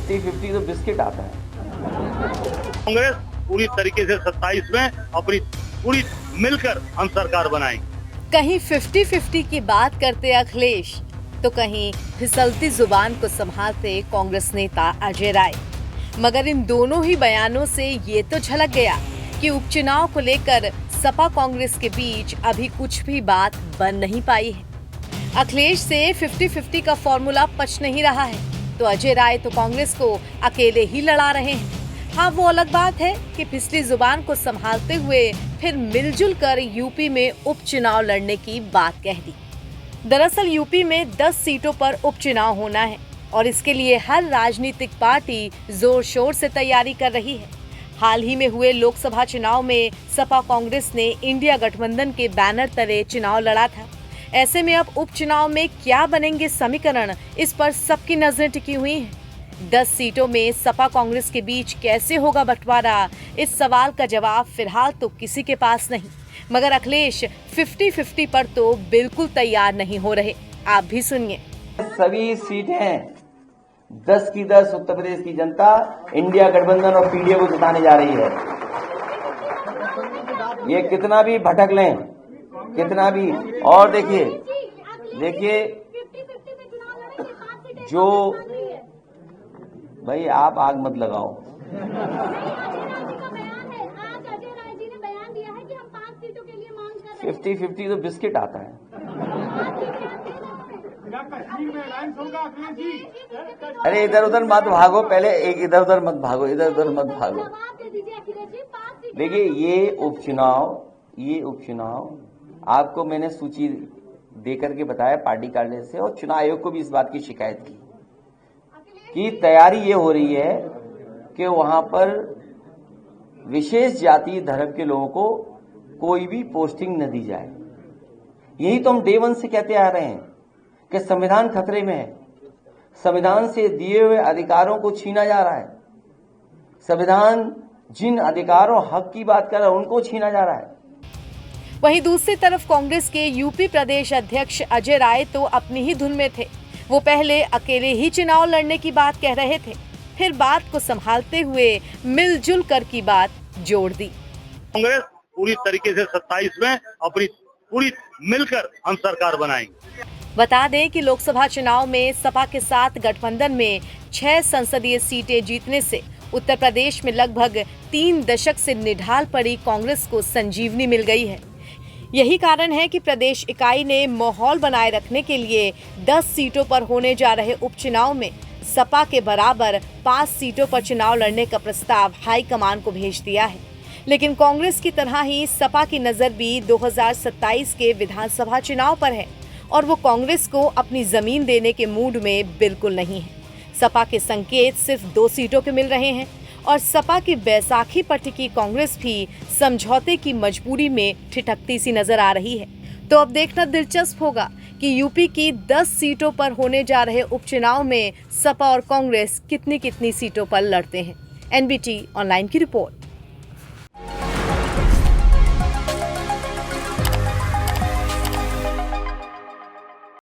50-50 तो बिस्किट आता है। कांग्रेस पूरी तरीके से 27 में अपनी पूरी मिलकर हम सरकार बनाएंगे। कहीं 50-50 की बात करते अखिलेश तो कहीं फिसलती जुबान को संभालते कांग्रेस नेता अजय राय। मगर इन दोनों ही बयानों से ये तो झलक गया कि उपचुनाव को लेकर सपा कांग्रेस के बीच अभी कुछ भी बात बन नहीं पाई है। अखिलेश से 50-50 का फॉर्मूला पच नहीं रहा है तो अजय राय तो कांग्रेस को अकेले ही लड़ा रहे हैं। हाँ, वो अलग बात है कि फिसली जुबान को संभालते हुए फिर मिलजुल कर यूपी में उपचुनाव लड़ने की बात कह दी। दरअसल यूपी में 10 सीटों पर उपचुनाव होना है और इसके लिए हर राजनीतिक पार्टी जोर शोर से तैयारी कर रही है। हाल ही में हुए लोकसभा चुनाव में सपा कांग्रेस ने इंडिया गठबंधन के बैनर तले चुनाव लड़ा था। ऐसे में अब उपचुनाव में क्या बनेंगे समीकरण, इस पर सबकी नजरें टिकी हुई हैं। 10 सीटों में सपा कांग्रेस के बीच कैसे होगा बंटवारा, इस सवाल का जवाब फिलहाल तो किसी के पास नहीं। मगर अखिलेश 50-50 पर तो बिल्कुल तैयार नहीं हो रहे। आप भी सुनिए। सभी सीटें 10 की 10 उत्तर प्रदेश की जनता इंडिया गठबंधन और पीडीए को जिताने जा रही है। ये कितना भी भटक लें, कितना भी, और देखिए जो भाई आप आग मत लगाओ। 50-50 तो बिस्किट आता है। अरे इधर उधर मत भागो, पहले एक इधर उधर मत भागो। देखिए ये उपचुनाव आपको मैंने सूची देकर के बताया पार्टी कार्यालय से, और चुनाव आयोग को भी इस बात की शिकायत की कि तैयारी ये हो रही है कि वहां पर विशेष जाति धर्म के लोगों को कोई भी पोस्टिंग न दी जाए। यही तो हम डे 1 से कहते आ रहे हैं कि संविधान खतरे में है। संविधान से दिए हुए अधिकारों को छीना जा रहा है। संविधान जिन अधिकारों हक की बात कर रहा है उनको छीना जा रहा है। वहीं दूसरी तरफ कांग्रेस के यूपी प्रदेश अध्यक्ष अजय राय तो अपनी ही धुन में थे। वो पहले अकेले ही चुनाव लड़ने की बात कह रहे थे, फिर बात को संभालते हुए मिलजुल कर की बात जोड़ दी। कांग्रेस पूरी तरीके से 27 में अपनी पूरी मिलकर हम सरकार बनाएंगे। बता दें कि लोकसभा चुनाव में सपा के साथ गठबंधन में 6 संसदीय सीटें जीतने से उत्तर प्रदेश में लगभग 3 दशक से निढाल पड़ी कांग्रेस को संजीवनी मिल गई है। यही कारण है कि प्रदेश इकाई ने माहौल बनाए रखने के लिए 10 सीटों पर होने जा रहे उपचुनाव में सपा के बराबर 5 सीटों पर चुनाव लड़ने का प्रस्ताव हाईकमान को भेज दिया है। लेकिन कांग्रेस की तरह ही सपा की नजर भी 2027 के विधानसभा चुनाव पर है और वो कांग्रेस को अपनी जमीन देने के मूड में बिल्कुल नहीं है। सपा के संकेत सिर्फ 2 सीटों के मिल रहे हैं और सपा की बैसाखी पर टिकी कांग्रेस भी समझौते की मजबूरी में ठिठकती सी नजर आ रही है। तो अब देखना दिलचस्प होगा कि यूपी की 10 सीटों पर होने जा रहे उपचुनाव में सपा और कांग्रेस कितनी सीटों पर लड़ते हैं। एनबीटी ऑनलाइन की रिपोर्ट।